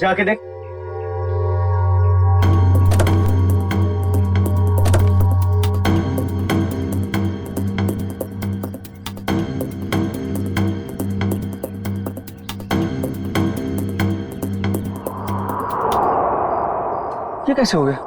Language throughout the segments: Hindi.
जाके देख। ये कैसे हो गया?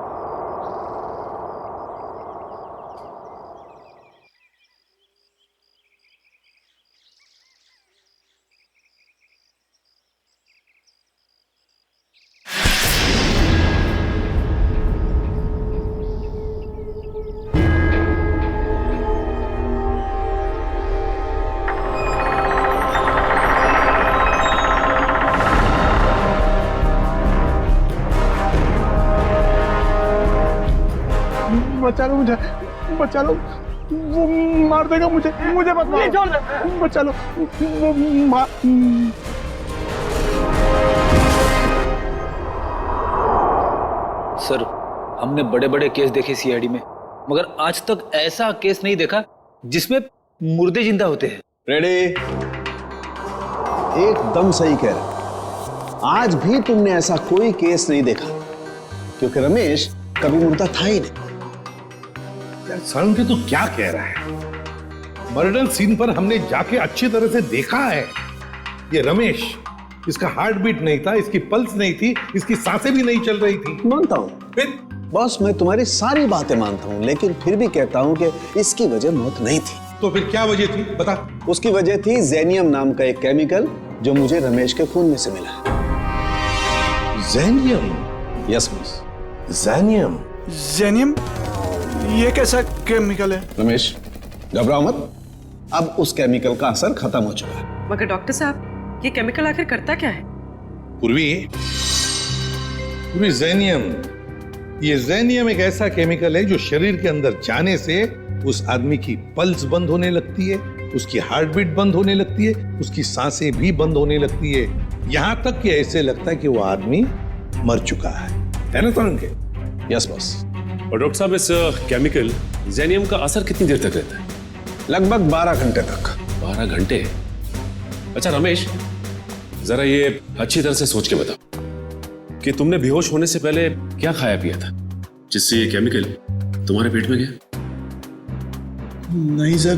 बचा लो मुझे, बचा लो, वो मार देगा मुझे, मुझे मत मारो, बचा लो, वो मार। सर, हमने बड़े बड़े केस देखे सीआईडी में, मगर आज तक ऐसा केस नहीं देखा जिसमें मुर्दे जिंदा होते हैं। रेडी? एकदम सही कह रहे। आज भी तुमने ऐसा कोई केस नहीं देखा, क्योंकि रमेश कभी मुर्दा था ही नहीं। सरण के तो क्या कह रहा है? मर्डर सीन पर हमने जाके अच्छी तरह से देखा है। ये रमेश, इसका हार्ट बीट नहीं था, इसकी पल्स नहीं थी, इसकी सांसें भी नहीं चल रही थी। मानता हूं फिर बॉस, मैं तुम्हारी सारी बातें मानता हूं, लेकिन फिर भी कहता हूं कि इसकी वजह मौत नहीं थी। तो फिर क्या वजह थी, बता। उसकी वजह थी जेनियम नाम का एक केमिकल जो मुझे रमेश के खून में से मिला है। जेनियम? Yes boss. जेनियम? जेनियम? ये कैसा केमिकल है? रमेश घबराओ मत, अब उस केमिकल का असर खत्म हो चुका है। मगर डॉक्टर साहब, ये केमिकल आखिर करता क्या है? पूर्वी, जेनियम, ये जेनियम एक ऐसा केमिकल है जो शरीर के अंदर जाने से उस आदमी की पल्स बंद होने लगती है, उसकी हार्ट बीट बंद होने लगती है, उसकी सांसें भी बंद होने लगती है, यहां तक कि ऐसे लगता है कि वो आदमी मर चुका है ना सरण के? Yes boss. और डॉक्टर साहब, इस केमिकल जेनियम का असर कितनी देर तक रहता है? लगभग 12 घंटे तक। 12 घंटे? अच्छा रमेश, जरा ये अच्छी तरह से सोच के बताओ कि तुमने बेहोश होने से पहले क्या खाया पिया था जिससे ये केमिकल तुम्हारे पेट में गया? नहीं सर,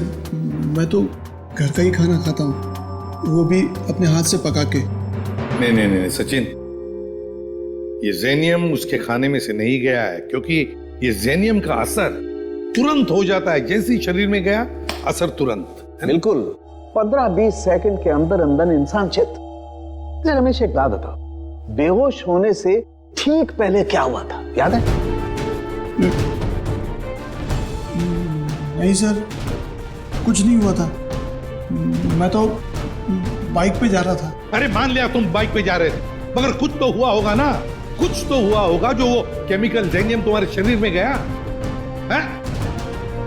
मैं तो घर का ही खाना खाता हूँ, वो भी अपने हाथ से पका के। नहीं सचिन, ये जेनियम उसके खाने में से नहीं गया है, क्योंकि ये जेनियम का असर तुरंत हो जाता है, जैसे ही शरीर में गया असर तुरंत। बिल्कुल 15-20 सेकंड के अंदर अंदर इंसान चित। रमेश एक बात बताओ, बेहोश होने से ठीक पहले क्या हुआ था, याद है? नहीं सर, कुछ नहीं हुआ था, मैं तो बाइक पे जा रहा था। अरे मान लिया तुम बाइक पे जा रहे थे, मगर कुछ तो हुआ होगा ना, कुछ तो हुआ होगा जो वो केमिकल जेनियम तुम्हारे शरीर में गया है।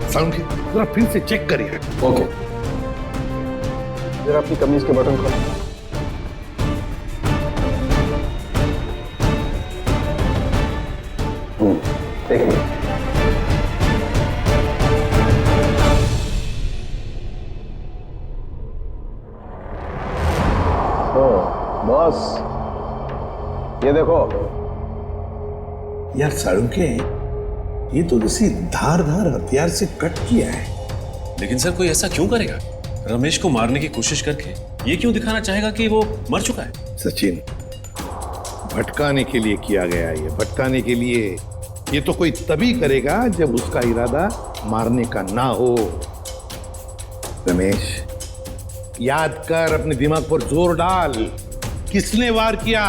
साउंड की जरा फिर से चेक करिए। ओके, जरा अपनी कमीज के बटन खोलो। एक मिनट। बॉस, ये देखो। यार साळुंके, ये तो किसी धारदार हथियार से कट किया है। लेकिन सर, कोई ऐसा क्यों करेगा? रमेश को मारने की कोशिश करके ये क्यों दिखाना चाहेगा कि वो मर चुका है? सचिन, भटकाने के लिए किया गया, ये भटकाने के लिए। ये तो कोई तभी करेगा जब उसका इरादा मारने का ना हो। रमेश, याद कर, अपने दिमाग पर जोर डाल, किसने वार किया?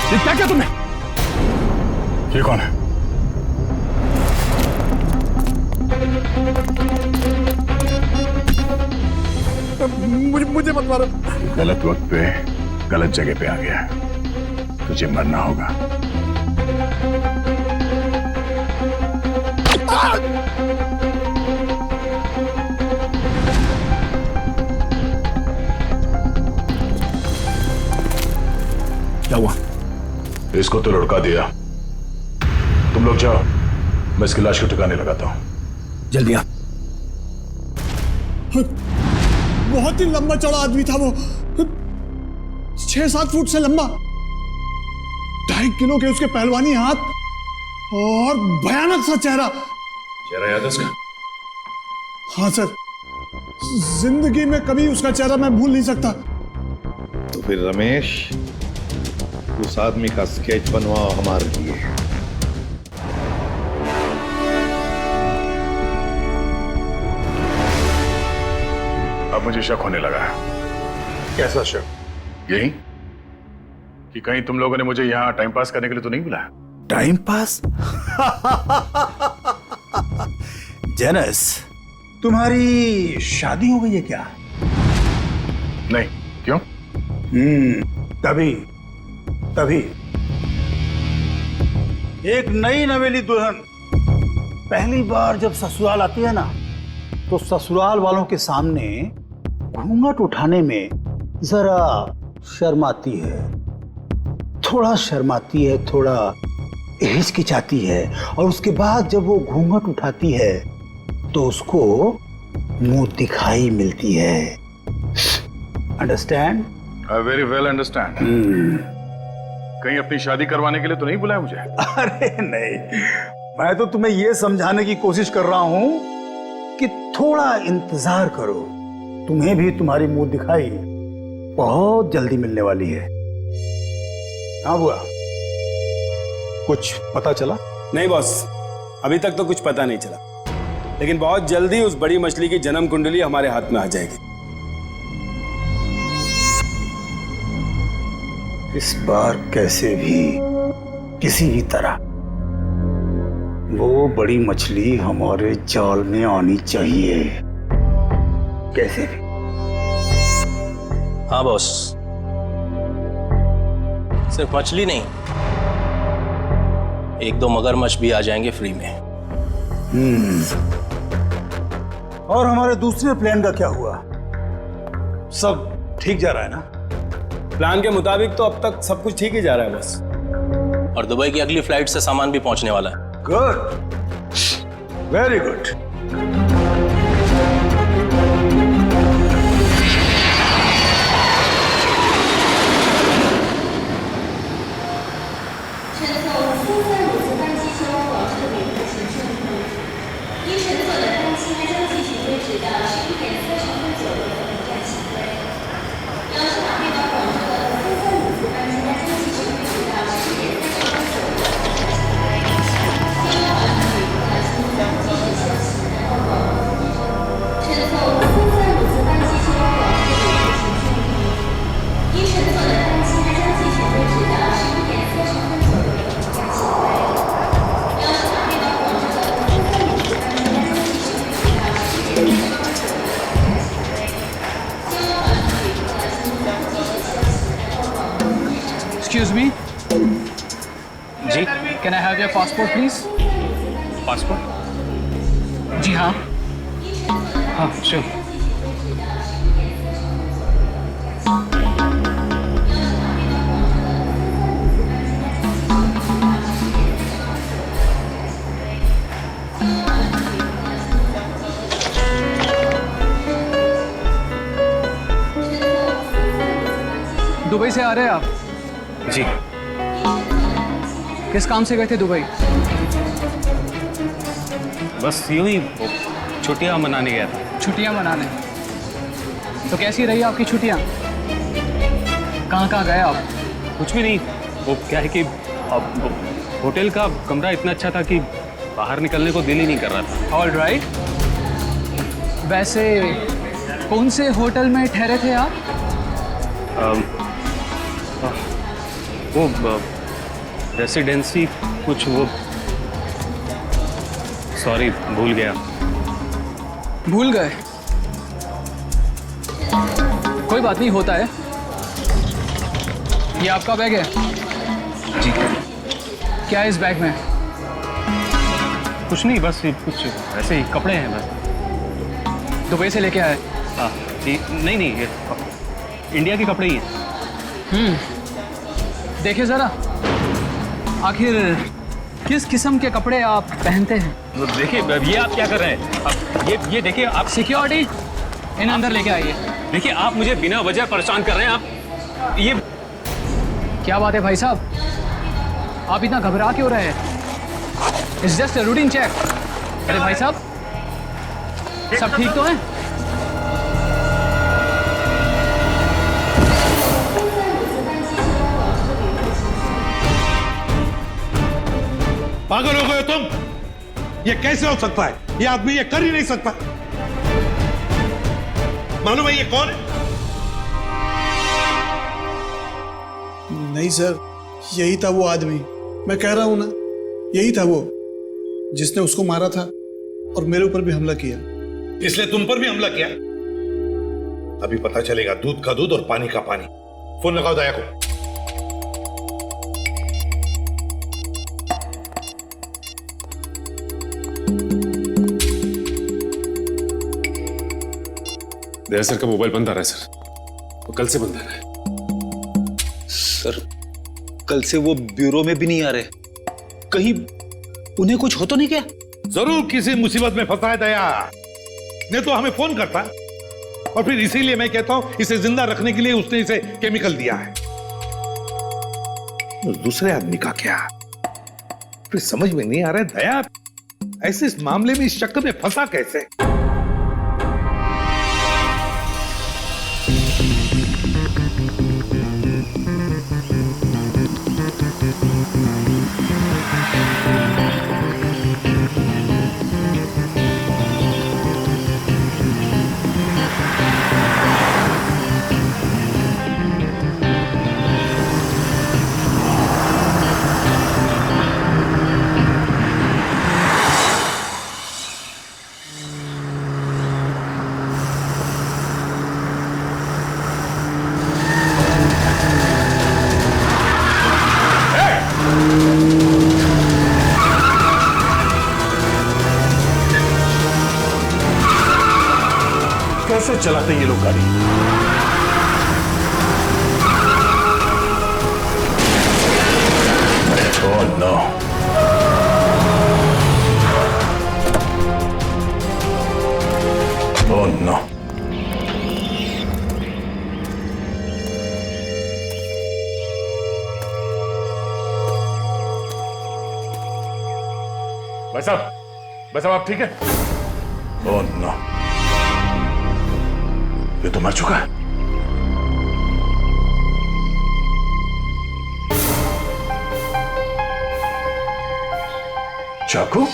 ये क्या किया तुमने? ये कौन है? मुझे मत मारो। गलत वक्त पे गलत जगह पे आ गया है, तुझे मरना होगा। क्या हुआ? इसको तो लुढ़का दिया। तुम लोग जाओ, मैं इसकी लाश को ठिकाने लगाता हूं। जल्दी आ। बहुत ही लंबा चौड़ा आदमी था वो, 6-7 फुट से लंबा, 2.5 किलो के उसके पहलवानी हाथ और भयानक सा चेहरा। चेहरा याद है उसका? हाँ सर, जिंदगी में कभी उसका चेहरा मैं भूल नहीं सकता। तो फिर रमेश, उस आदमी का स्केच बनवाओ हमारे लिए। अब मुझे शक होने लगा है। कैसा शक? यही कि कहीं तुम लोगों ने मुझे यहाँ टाइम पास करने के लिए तो नहीं बुलाया? Time pass? जेनस, तुम्हारी शादी हो गई है क्या? नहीं। क्यों? तभी एक नई नवेली दुल्हन पहली बार जब ससुराल आती है ना, तो ससुराल वालों के सामने घूंघट उठाने में जरा शर्माती है, थोड़ा शर्माती है, थोड़ा हिचकिचाती है, और उसके बाद जब वो घूंघट उठाती है तो उसको मुंह दिखाई मिलती है। Understand? I very well understand. कहीं अपनी शादी करवाने के लिए तो नहीं बुलाया मुझे? अरे नहीं, मैं तो तुम्हें यह समझाने की कोशिश कर रहा हूं कि थोड़ा इंतजार करो, तुम्हें भी तुम्हारी मुंह दिखाई बहुत जल्दी मिलने वाली है। हाँ बुआ, कुछ पता चला? नहीं बॉस, अभी तक तो कुछ पता नहीं चला, लेकिन बहुत जल्दी उस बड़ी मछली की जन्म कुंडली हमारे हाथ में आ जाएगी। इस बार कैसे भी, किसी भी तरह वो बड़ी मछली हमारे जाल में आनी चाहिए, कैसे भी। हाँ बॉस, सिर्फ मछली नहीं, 1-2 मगरमच्छ भी आ जाएंगे फ्री में। और हमारे दूसरे प्लान का क्या हुआ? सब ठीक जा रहा है ना? प्लान के मुताबिक तो अब तक सब कुछ ठीक ही जा रहा है बस। और दुबई की अगली फ्लाइट से सामान भी पहुंचने वाला है। Good, very good. Excuse me. जी, Can I have your passport, please? Passport? जी हाँ। हाँ श्योर। दुबई से आ रहे हैं आप? जी। किस काम से गए थे दुबई? बस यूं ही छुट्टियां मनाने गया था। छुट्टियां मनाने? तो कैसी रही आपकी छुट्टियां? कहाँ कहाँ गए आप? कुछ भी नहीं, वो क्या है कि अब होटल का कमरा इतना अच्छा था कि बाहर निकलने को दिल ही नहीं कर रहा था। All right. वैसे कौन से होटल में ठहरे थे आप? वो रेसिडेंसी कुछ, वो सॉरी भूल गया। भूल गए? कोई बात नहीं, होता है। ये आपका बैग है? जी। क्या है इस बैग में? कुछ नहीं, बस कुछ ऐसे ही कपड़े हैं बस। दुबई से लेके आए? हाँ जी, नहीं नहीं, ये इंडिया के कपड़े ही हैं। देखिए जरा। आखिर किस किस्म के कपड़े आप पहनते हैं? देखिए ये आप क्या कर रहे हैं? अब ये देखिए आप सिक्योरिटी इन अंदर लेके आइए। देखिए आप मुझे बिना वजह परेशान कर रहे हैं। आप ये क्या बात है भाई साहब, आप इतना घबरा क्यों रहे हैं? It's just a routine check. अरे भाई साहब, सब ठीक तो है? पागल हो गए हो तुम? ये कैसे हो सकता है? ये आदमी ये कर ही नहीं सकता। मालूम है ये कौन है? नहीं सर, यही था वो आदमी। मैं कह रहा हूं ना, यही था वो जिसने उसको मारा था और मेरे ऊपर भी हमला किया। इसलिए तुम पर भी हमला किया? अभी पता चलेगा दूध का दूध और पानी का पानी। फोन लगाओ दया को। दया सर का मोबाइल बंद आ रहा है सर, वो कल से बंद आ रहा है। सर कल से वो ब्यूरो में भी नहीं आ रहे, कहीं उन्हें कुछ हो तो नहीं क्या? जरूर किसी मुसीबत में फंसा है दया, नहीं तो हमें फोन करता। और फिर इसीलिए मैं कहता हूं इसे जिंदा रखने के लिए उसने इसे केमिकल दिया है। उस दूसरे आदमी का क्या? फिर समझ में नहीं आ रहा है दया, ऐसे इस मामले में इस चक्कर में फंसा कैसे? कैसे चलाते ये लोग गाड़ी? Oh no, oh no. भाई साहब आप ठीक है? ओह नो, ये तो मर चुका है। चाकू?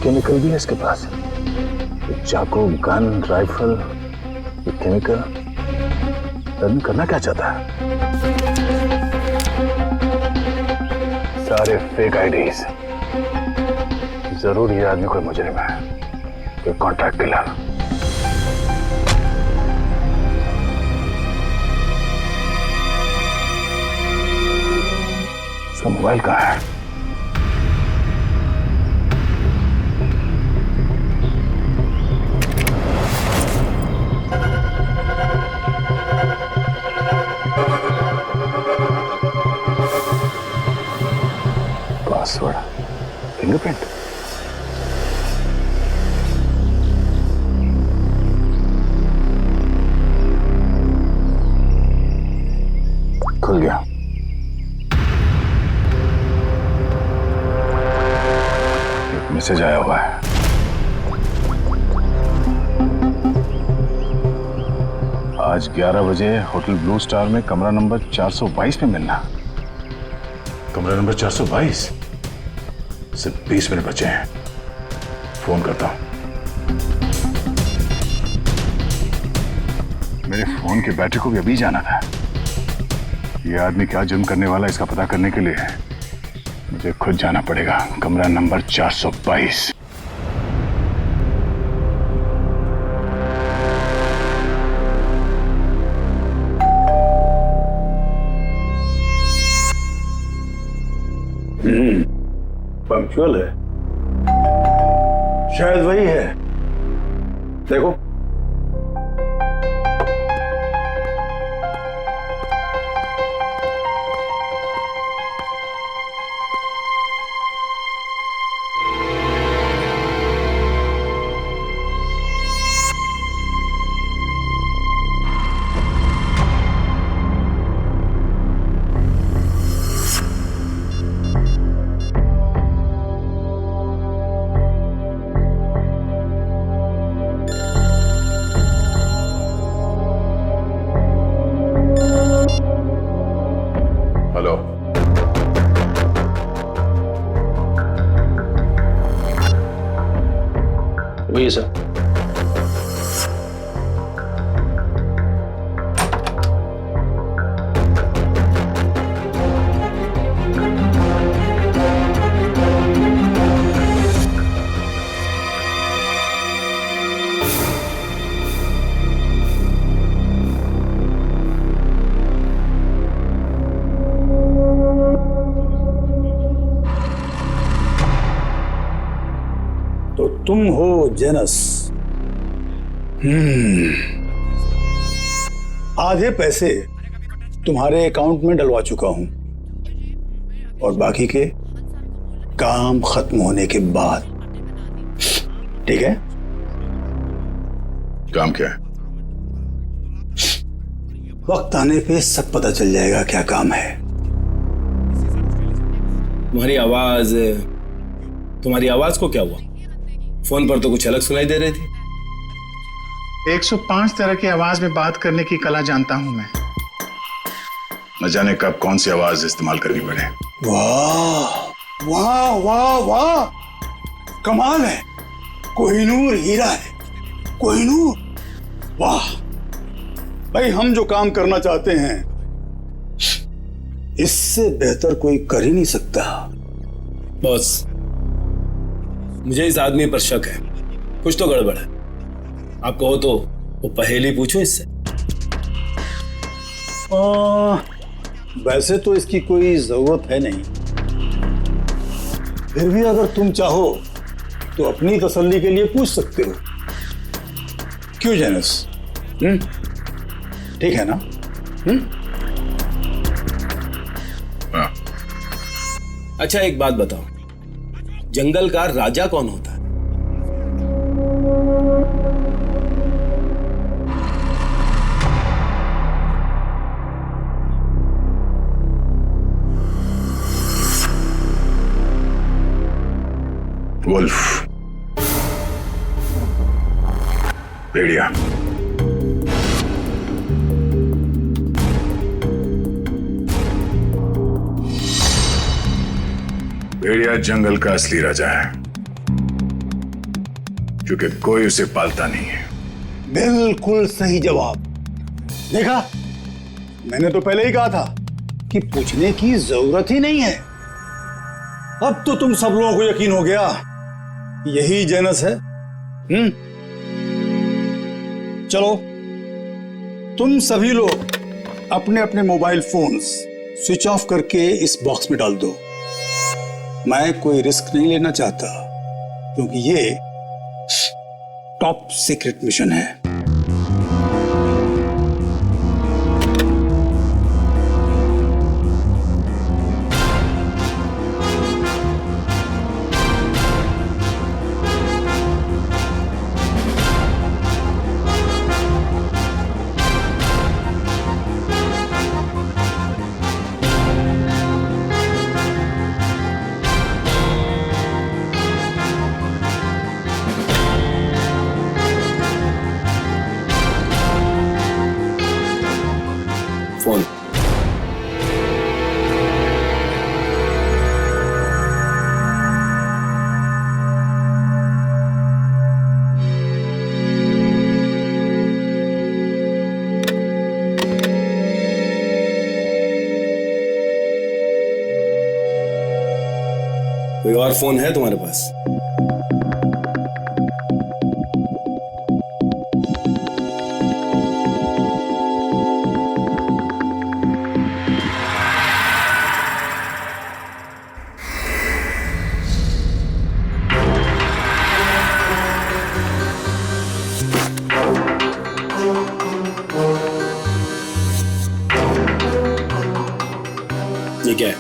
केमिकल भी है इसके पास। चाकू, गन, राइफल, ये केमिकल आदमी करना क्या चाहता है? सारे फेक आईडीज। जरूर ये आदमी कोई मुजरिम है, कोई कॉन्ट्रैक्ट किलर। इसका मोबाइल कहाँ है? Password, fingerprint. खुल गया। एक मैसेज आया हुआ है। आज 11 बजे होटल ब्लू स्टार में कमरा नंबर 422 में मिलना। कमरा नंबर 422? सिर्फ 20 मिनट बचे हैं, फोन करता हूं। मेरे फोन की बैटरी को भी अभी जाना था। यह आदमी क्या जुर्म करने वाला है इसका पता करने के लिए मुझे खुद जाना पड़ेगा। कमरा नंबर 422। पंक्चुअल है, शायद वही है। देखो, हेलो, वही सर। तो तुम हो जेनस। आधे पैसे तुम्हारे अकाउंट में डलवा चुका हूं और बाकी के काम खत्म होने के बाद। ठीक है? काम क्या है? वक्त आने पे सब पता चल जाएगा क्या काम है। तुम्हारी आवाज को क्या हुआ? फोन पर तो कुछ अलग सुनाई दे रही थी। 105 तरह की आवाज में बात करने की कला जानता हूं मैं। न जाने कब कौन सी आवाज इस्तेमाल करनी पड़े। वाह वाह वाह वाह, कमाल है। कोहिनूर हीरा है, कोहिनूर। वाह भाई, हम जो काम करना चाहते हैं इससे बेहतर कोई कर ही नहीं सकता। बॉस, मुझे इस आदमी पर शक है, कुछ तो गड़बड़ है। आप कहो तो वो पहेली पूछो इससे। वैसे तो इसकी कोई जरूरत है नहीं, फिर भी अगर तुम चाहो तो अपनी तसल्ली के लिए पूछ सकते हो। क्यों जेनस? ठीक है ना? हाँ। अच्छा, एक बात बताओ, जंगल का राजा कौन होता है? वुल्फ, भेड़िया। भेड़िया जंगल का असली राजा है, क्योंकि कोई उसे पालता नहीं है। बिल्कुल सही जवाब। देखा, मैंने तो पहले ही कहा था कि पूछने की जरूरत ही नहीं है। अब तो तुम सब लोगों को यकीन हो गया, यही जेनस है। चलो, तुम सभी लोग अपने अपने मोबाइल फोन्स स्विच ऑफ करके इस बॉक्स में डाल दो। मैं कोई रिस्क नहीं लेना चाहता, क्योंकि ये टॉप सीक्रेट मिशन है। फोन। कोई और फोन है तुम्हारे पास? ये क्या है?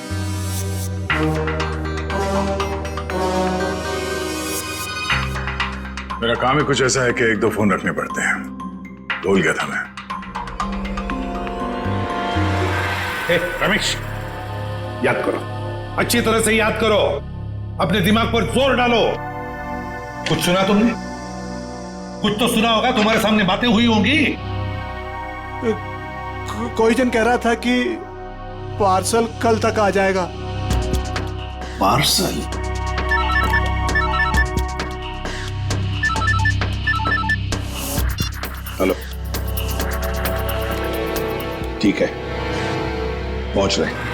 मेरा काम ही कुछ ऐसा है कि एक दो फोन रखने पड़ते हैं। भूल गया था मैं। रमेश, याद करो, अच्छी तरह से याद करो, अपने दिमाग पर जोर डालो। कुछ सुना तुमने? कुछ तो सुना होगा, तुम्हारे सामने बातें हुई होंगी। कोई जन कह रहा था कि पार्सल कल तक आ जाएगा। पार्सल? हेलो, ठीक है, पहुंच रहे हैं।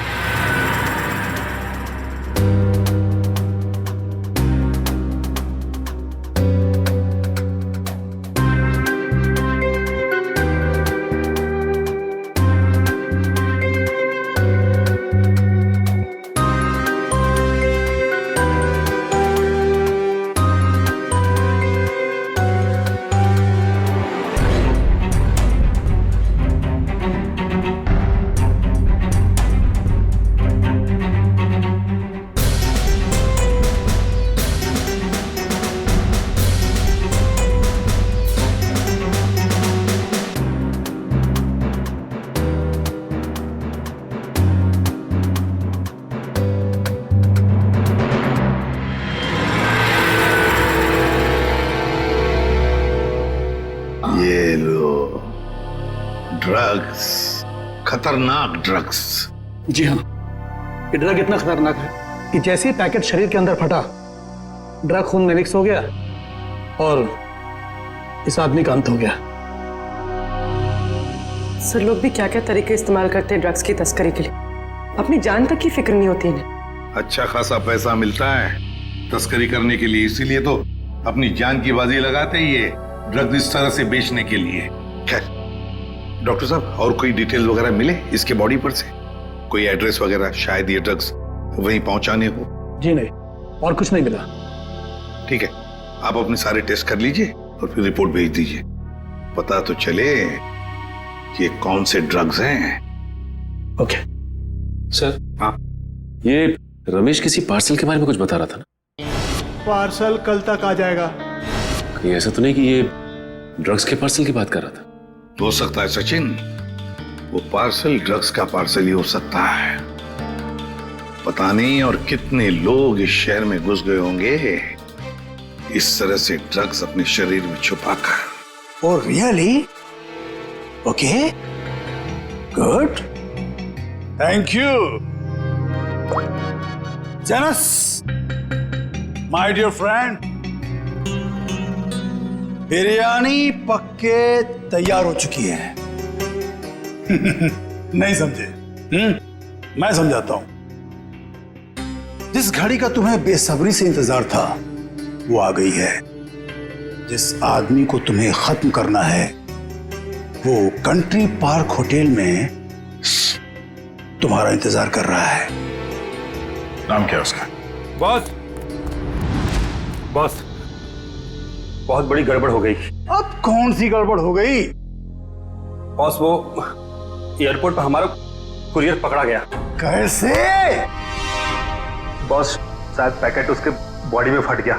ये लो ड्रग्स, खतरनाक ड्रग्स। जी हाँ, ये ड्रग इतना खतरनाक है कि जैसे ही पैकेट शरीर के अंदर फटा, ड्रग खून में मिक्स हो गया और इस आदमी का अंत हो गया। सर, लोग भी क्या क्या तरीके इस्तेमाल करते हैं ड्रग्स की तस्करी के लिए। अपनी जान तक की फिक्र नहीं होती इन्हें। अच्छा खासा पैसा मिलता है तस्करी करने के लिए, इसीलिए तो अपनी जान की बाजी लगाते ही ये ड्रग्स इस तरह से बेचने के लिए। खैर डॉक्टर साहब, और कोई डिटेल वगैरह मिले इसके बॉडी पर से? कोई एड्रेस वगैरह, शायद ये ड्रग्स वहीं पहुंचाने हो? जी नहीं, और कुछ नहीं मिला। ठीक है, आप अपने सारे टेस्ट कर लीजिए और फिर रिपोर्ट भेज दीजिए, पता तो चले कि ये कौन से ड्रग्स हैं। Okay sir. हाँ, ये रमेश किसी पार्सल के बारे में कुछ बता रहा था ना? पार्सल कल तक आ जाएगा। कहीं ऐसा तो नहीं कि ये ड्रग्स के पार्सल की बात कर रहा था? हो सकता है सचिन, वो पार्सल ड्रग्स का पार्सल ही हो सकता है। पता नहीं और कितने लोग इस शहर में घुस गए होंगे इस तरह से ड्रग्स अपने शरीर में छुपाकर। Oh really? Okay, good, thank you. Janus, my dear friend, biryani पक्के तैयार हो चुकी है। नहीं समझे? मैं समझाता हूं। जिस घड़ी का तुम्हें बेसब्री से इंतजार था वो आ गई है। जिस आदमी को तुम्हें खत्म करना है वो कंट्री पार्क होटल में तुम्हारा इंतजार कर रहा है। नाम क्या है उसका? बॉस, बॉस, बहुत बड़ी गड़बड़ हो गई। अब कौन सी गड़बड़ हो गई? बॉस, वो एयरपोर्ट पर हमारा कुरियर पकड़ा गया। कैसे? बॉस, शायद पैकेट उसके बॉडी में फट गया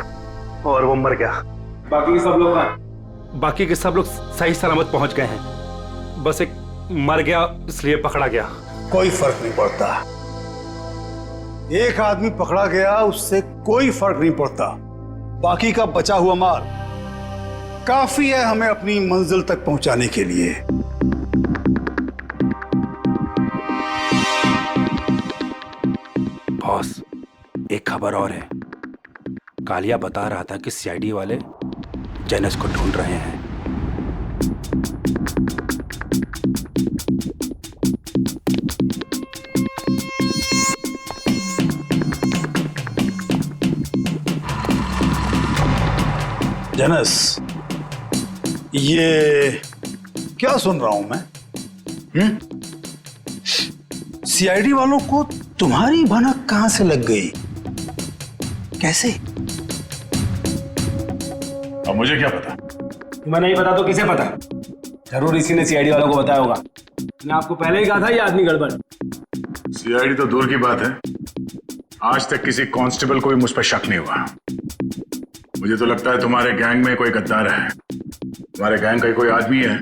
और वो मर गया। बाकी के सब लोग सही सलामत पहुंच गए हैं, बस एक मर गया इसलिए पकड़ा गया। कोई फर्क नहीं पड़ता, एक आदमी पकड़ा गया उससे कोई फर्क नहीं पड़ता। बाकी का बचा हुआ माल काफी है हमें अपनी मंजिल तक पहुंचाने के लिए। बॉस, एक खबर और है। कालिया बता रहा था कि सीआईडी वाले जेनस को ढूंढ रहे हैं। जेनस, ये क्या सुन रहा हूं मैं? सीआईडी वालों को तुम्हारी भनक कहां से लग गई? कैसे? अब मुझे क्या पता? तुम्हें नहीं पता तो किसे पता? जरूर इसी ने सीआईडी वालों को बताया होगा। मैंने आपको पहले ही कहा था ये आदमी गड़बड़। सीआईडी तो दूर की बात है, आज तक किसी कांस्टेबल को भी मुझ पर शक नहीं हुआ। मुझे तो लगता है तुम्हारे गैंग में कोई गद्दार है। तुम्हारे गैंग का कोई आदमी है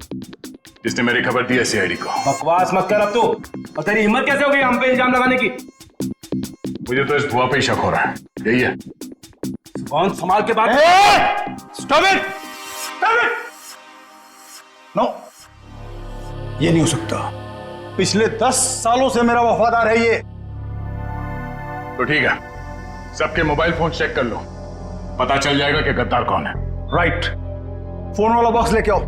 जिसने मेरी खबर दी है सीआईडी को। बकवास मत कर अब तू। और तेरी हिम्मत कैसे हो गई हम पे इल्जाम लगाने की? मुझे तो इस भुआ पे ही शक हो रहा है। यही है। कौन संभाल के बात? Stop it! Stop it! No, ये नहीं हो सकता। पिछले 10 सालों से मेरा वफादार है ये। तो ठीक है, सबके मोबाइल फोन चेक कर लो, पता चल जाएगा कि गद्दार कौन है। राइट, फोन वाला बॉक्स लेके आओ।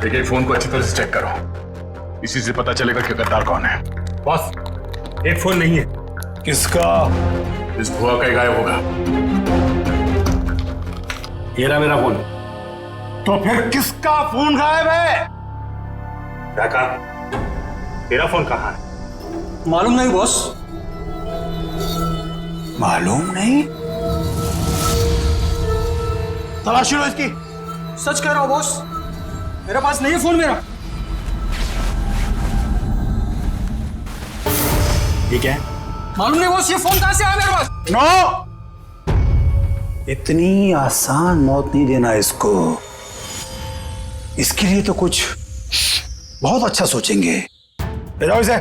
एक फोन को अच्छी तरह से चेक करो, इसी से पता चलेगा कि गद्दार कौन है। बॉस, एक फोन नहीं है। किसका? इस भुआ का ही गायब होगा। ये रहा मेरा फोन। तो फिर किसका फोन गायब है? क्या कहा? तेरा फोन कहाँ है? मालूम नहीं बॉस। मालूम नहीं? तलाशी लो इसकी। सच कह रहा हूं बॉस, मेरे पास नहीं है फोन मेरा। ठीक है, मालूम नहीं बॉस, ये फोन कहां से आया मेरे पास? नो, इतनी आसान मौत नहीं देना इसको। इसके लिए तो कुछ बहुत अच्छा सोचेंगे। ले जाओ इसे।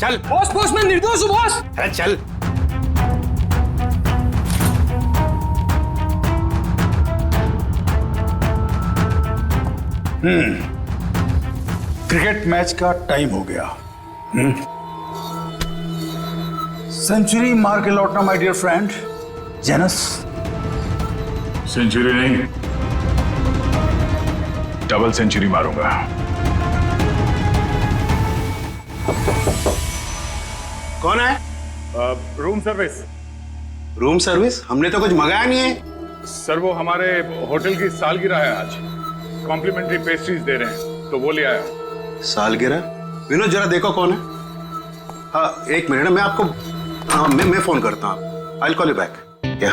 चल। बॉस बॉस, मैं निर्दोष हूं बॉस। अरे चल। क्रिकेट मैच का टाइम हो गया। सेंचुरी मार के लौटना my dear friend Janus. Century नहीं, डबल सेंचुरी मारूंगा। कौन है? Room service. Room service? हमने तो कुछ मंगाया नहीं है। सर वो हमारे होटल की सालगिरह है आज, कॉम्प्लीमेंट्री पेस्ट्रीज दे रहे हैं तो वो ले आया हूं। सालगिरह? विनोद जरा देखो कौन है। हाँ एक मिनट, मैं आपको मैं फोन करता हूँ। I will call you back. क्या?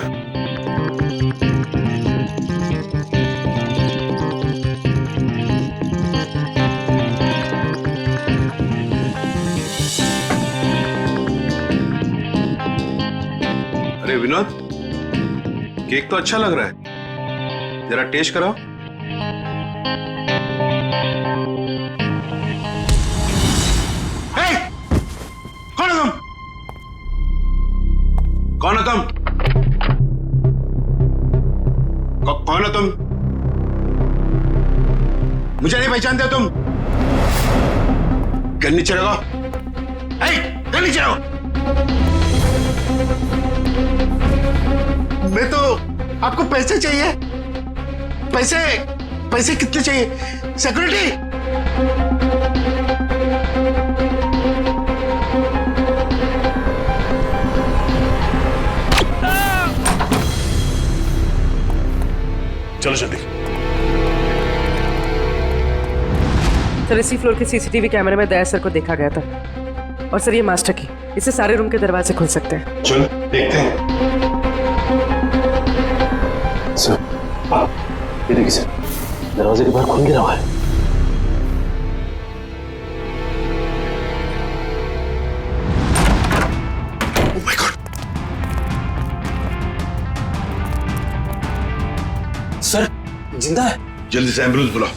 अरे विनोद, केक तो अच्छा लग रहा है, जरा टेस्ट कराओ। कौन है तुम? कौन है तुम? कौन हो तुम? मुझे नहीं पहचानते तुम? गन नीचे रखो। गन नीचे रखो। मैं तो, आपको पैसे चाहिए? पैसे? पैसे कितने चाहिए? सिक्योरिटी? चलो जल्दी। सर इसी फ्लोर के सीसीटीवी कैमरे में दया सर को देखा गया था। और सर ये मास्टर की, इससे सारे रूम के दरवाजे खुल सकते हैं। चल देखते हैं। सर, ये देखिए सर, दरवाजे के बाहर खून गिरा हुआ है। Oh my God! सर जिंदा है। जल्दी से एम्बुलेंस बुलाओ।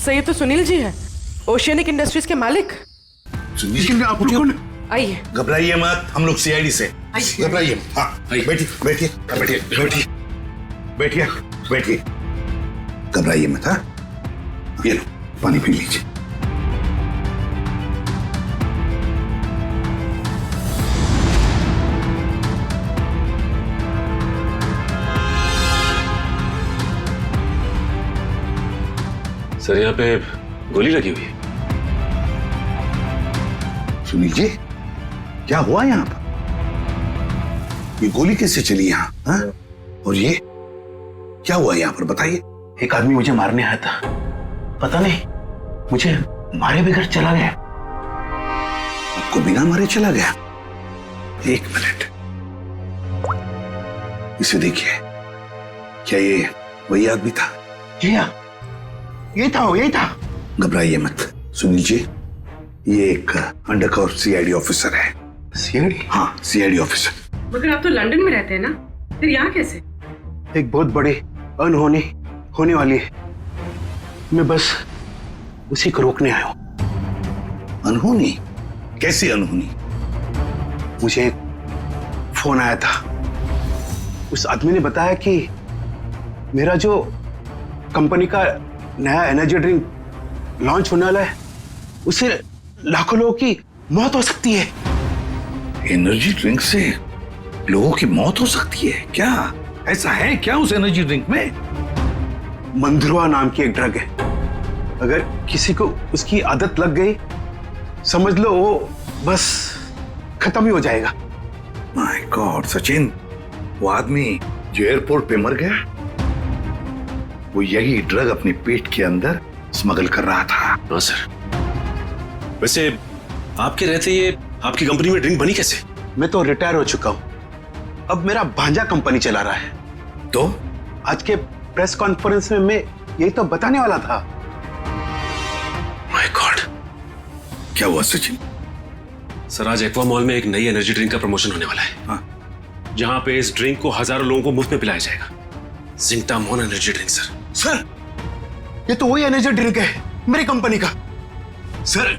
सर ये तो सुनील जी है, ओशियनिक इंडस्ट्रीज के मालिक। सुनील, आप लोग कौन? आइए। घबराइए मत, हम लोग सीआईडी से। घबराइए। हाँ बैठिए बैठिए बैठिए बैठिए बैठिए बैठिए। घबराइए मत। हाँ ये लो पानी पी लीजिए। सर यहाँ पे गोली लगी हुई है। सुनील जी, क्या हुआ यहाँ पर? ये गोली कैसे चली यहाँ? हाँ? और ये क्या हुआ यहाँ पर बताइए। एक आदमी मुझे मारने आया था, पता नहीं मुझे मारे बगैर चला गया। आपको बिना मारे चला गया? एक मिनट, इसे देखिए, क्या ये वही आदमी था? यही था। घबराइए मत सुनील जी, ये एक अंडरकवर सीआईडी ऑफिसर है। सीआईडी? हाँ, सीआईडी ऑफिसर। मगर आप तो लंदन में रहते हैं ना, फिर यहाँ कैसे? एक बहुत बड़ी अनहोनी होने वाली है, मैं बस उसी को रोकने आया हूं। अनहोनी? कैसी अनहोनी? मुझे एक फोन आया था, उस आदमी ने बताया कि मेरा जो कंपनी का नया एनर्जी ड्रिंक लॉन्च होने वाला है, उससे लाखों लोगों की मौत हो सकती है। एनर्जी ड्रिंक से लोगों की मौत हो सकती है? क्या ऐसा है क्या उस एनर्जी ड्रिंक में? मंदरुआ नाम की एक ड्रग है, अगर किसी को उसकी आदत लग गई, समझ लो वो बस खत्म ही हो जाएगा। माय गॉड सचिन, वो आदमी जो एयरपोर्ट पे मर गया, वो यही ड्रग अपने पेट के अंदर स्मगल कर रहा था। हाँ सर। वैसे आपके रहते ये आपकी कंपनी में ड्रिंक बनी कैसे? मैं तो रिटायर हो चुका हूं, अब मेरा भांजा कंपनी चला रहा है। तो आज के प्रेस कॉन्फ्रेंस में मैं यही तो बताने वाला था। माय गॉड, क्या हुआ सचिन? सर आज एक्वा मॉल में एक नई एनर्जी ड्रिंक का प्रमोशन होने वाला है। हाँ। जहां पे इस ड्रिंक को हजारों लोगों को मुफ्त में पिलाया जाएगा। जिंकटामोन एनर्जी ड्रिंक सर। ये तो वही एनर्जी ड्रिंक है मेरी कंपनी का। सर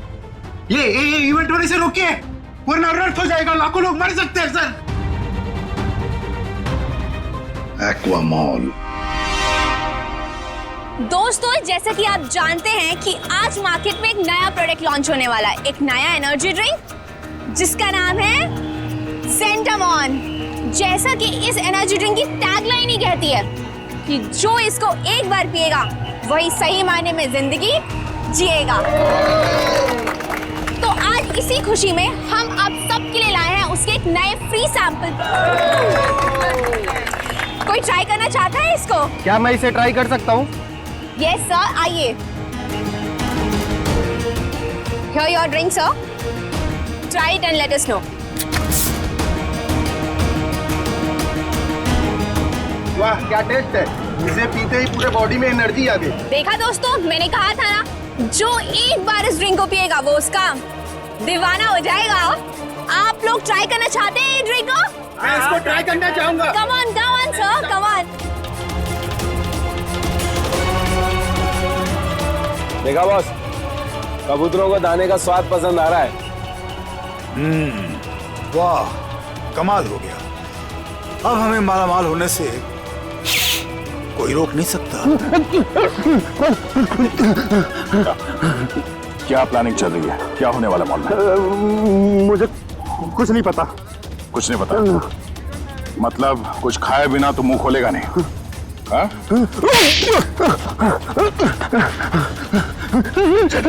ये इवेंट होने से रोकिए, वरना अनर्थ हो जाएगा, लाखों लोग मर सकते हैं सर। Aqua mall. दोस्तों, जैसा कि आप जानते हैं कि आज मार्केट में एक नया प्रोडक्ट लॉन्च होने वाला है, एक नया एनर्जी ड्रिंक जिसका नाम है ज़ेंटामॉन। जैसा कि इस एनर्जी ड्रिंक की टैगलाइन ही कहती है कि जो इसको एक बार पिएगा वही सही मायने में जिंदगी जिएगा। तो आज इसी खुशी में हम आप सबके लिए लाए हैं उसके एक नए फ्री सैंपल। कोई ट्राई करना चाहता है इसको? क्या मैं इसे ट्राई कर सकता हूँ? यस सर, आइए। Here your drink, sir. Try it and let us know. वाह, क्या टेस्ट है! इसे पीते ही पूरे बॉडी में एनर्जी आ गई। देखा दोस्तों, मैंने कहा था ना, जो एक बार इस ड्रिंक को पिएगा वो उसका दीवाना हो जाएगा। आप लोग ट्राई करना चाहते हैं ये ड्रिंक को? मैं इसको ट्राई करना चाहूंगा। Come on, sir, come on. देखा बॉस, कबूतरों को दाने का स्वाद पसंद आ रहा है। वाह, कमाल हो गया। अब हमें मालामाल होने से कोई रोक नहीं सकता। क्या प्लानिंग चल रही है? क्या होने वाला मॉल में? मुझे कुछ नहीं पता। कुछ नहीं पता? मतलब कुछ खाए बिना तो मुंह खोलेगा नहीं? हाँ?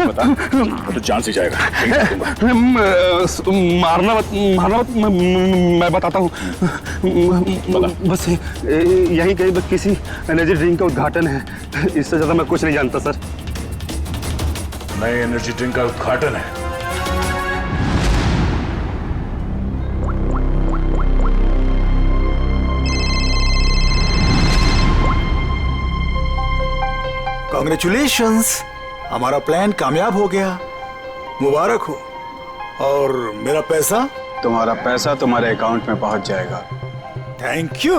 बता, तो जान से जाएगा। मारना मत, मैं बताता हूँ। बस यही कहीं बस किसी एनर्जी ड्रिंक का उद्घाटन है, इससे ज्यादा मैं कुछ नहीं जानता सर। नए एनर्जी ड्रिंक का उद्घाटन है? कांग्रेचुलेशंस, हमारा प्लान कामयाब हो गया। मुबारक हो। और मेरा पैसा? तुम्हारा पैसा तुम्हारे अकाउंट में पहुंच जाएगा। Thank you.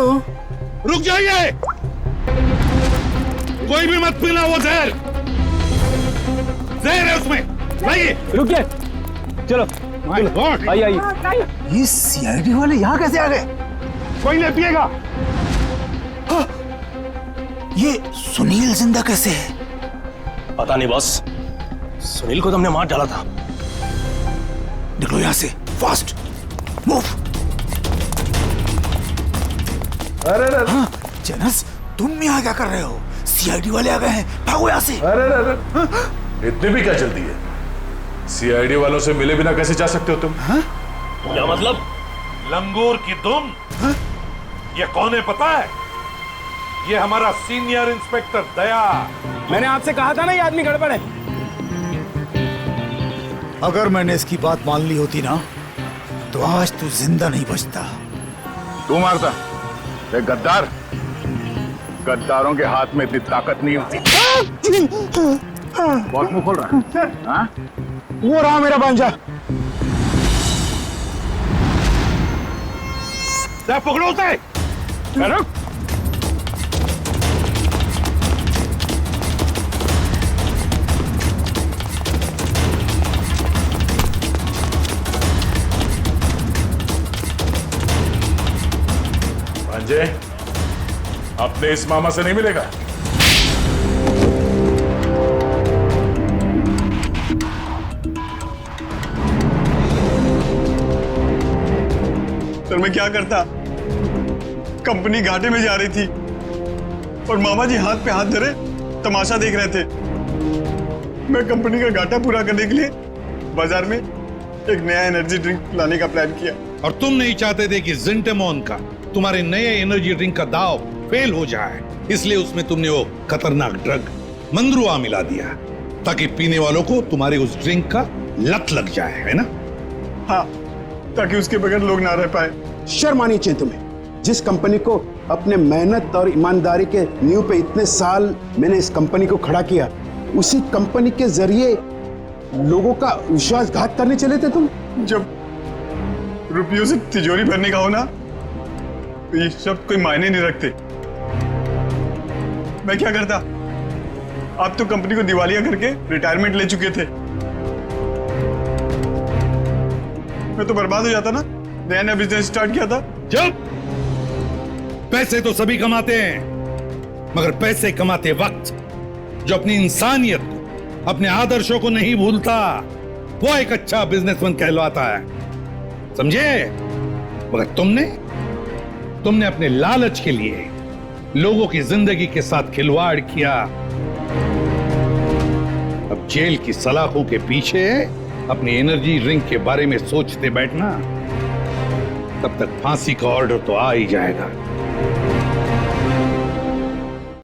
रुक जाइए, कोई भी मत पीना वो जहर। जहर है उसमें। लाइए। रुकिए, चलो आइए। ये सीआईडी वाले यहाँ कैसे आ गए? कोई नहीं पिएगा। ये सुनील जिंदा कैसे है? पता नहीं बॉस, सुनील को तुमने मार डाला था। निकलो यहाँ से, फास्ट मूव। अरे हाँ, जनस, तुम यहाँ क्या कर रहे हो? सीआईडी वाले आ गए हैं, भागो यहाँ से। अरे इतनी भी क्या जल्दी है? सीआईडी वालों से मिले बिना कैसे जा सकते हो तुम? क्या मतलब? लंगूर की दुम। ये कौन है पता है? ये हमारा सीनियर इंस्पेक्टर दया। मैंने आपसे कहा था ना ये आदमी गड़बड़ है। अगर मैंने इसकी बात मान ली होती ना, तो आज तू जिंदा नहीं बचता। तू मारता? ये गद्दार, गद्दारों के हाथ में इतनी ताकत नहीं होती। बहुत मुंह खोल रहा है, हाँ? वो रहा मेरा भांजा। पकड़ो उसे। रुक। भांजे, अपने इस मामा से नहीं मिलेगा। सर मैं क्या करता? कंपनी घाटे में जा रही थी और मामा जी हाथ पे हाथ धरे तमाशा देख रहे थे। मैं कंपनी का घाटा पूरा करने के लिए बाजार में एक नया एनर्जी ड्रिंक लाने का प्लान किया। और तुम नहीं चाहते थे कि जिंटेमॉन का, तुम्हारे नए एनर्जी ड्रिंक का दाव फेल हो जाए, इसलिए उसमें तुमने वो खतरनाक ड्रग मंद्रुआ मिला दिया ताकि पीने वालों को तुम्हारे उस ड्रिंक का लत लग जाए, है ना? हाँ, ताकि उसके बगैर लोग ना रह पाए। शर्म आनी चाहिए तुम्हें। जिस कंपनी को अपने मेहनत और ईमानदारी के नींव पे इतने साल मैंने इस कंपनी को खड़ा किया, उसी कंपनी के जरिए लोगों का विश्वासघात करने चले थे तुम। जब रुपयों से तिजोरी भरने का हो ना, तो ये सब कोई मायने नहीं रखते। मैं क्या करता? आप तो कंपनी को दिवालिया करके रिटायरमेंट ले चुके थे। मैं तो बर्बाद हो जाता ना। नया नया बिजनेस स्टार्ट किया था। जब पैसे तो सभी कमाते हैं, मगर पैसे कमाते वक्त जो अपनी इंसानियत को, अपने आदर्शों को नहीं भूलता, वो एक अच्छा बिजनेसमैन कहलाता है, समझे? मगर तुमने अपने लालच के लिए लोगों की जिंदगी के साथ खिलवाड़ किया। अब जेल की सलाखों के पीछे अपनी एनर्जी ड्रिंक के बारे में सोचते बैठना, तब तक फांसी का ऑर्डर तो आ ही जाएगा।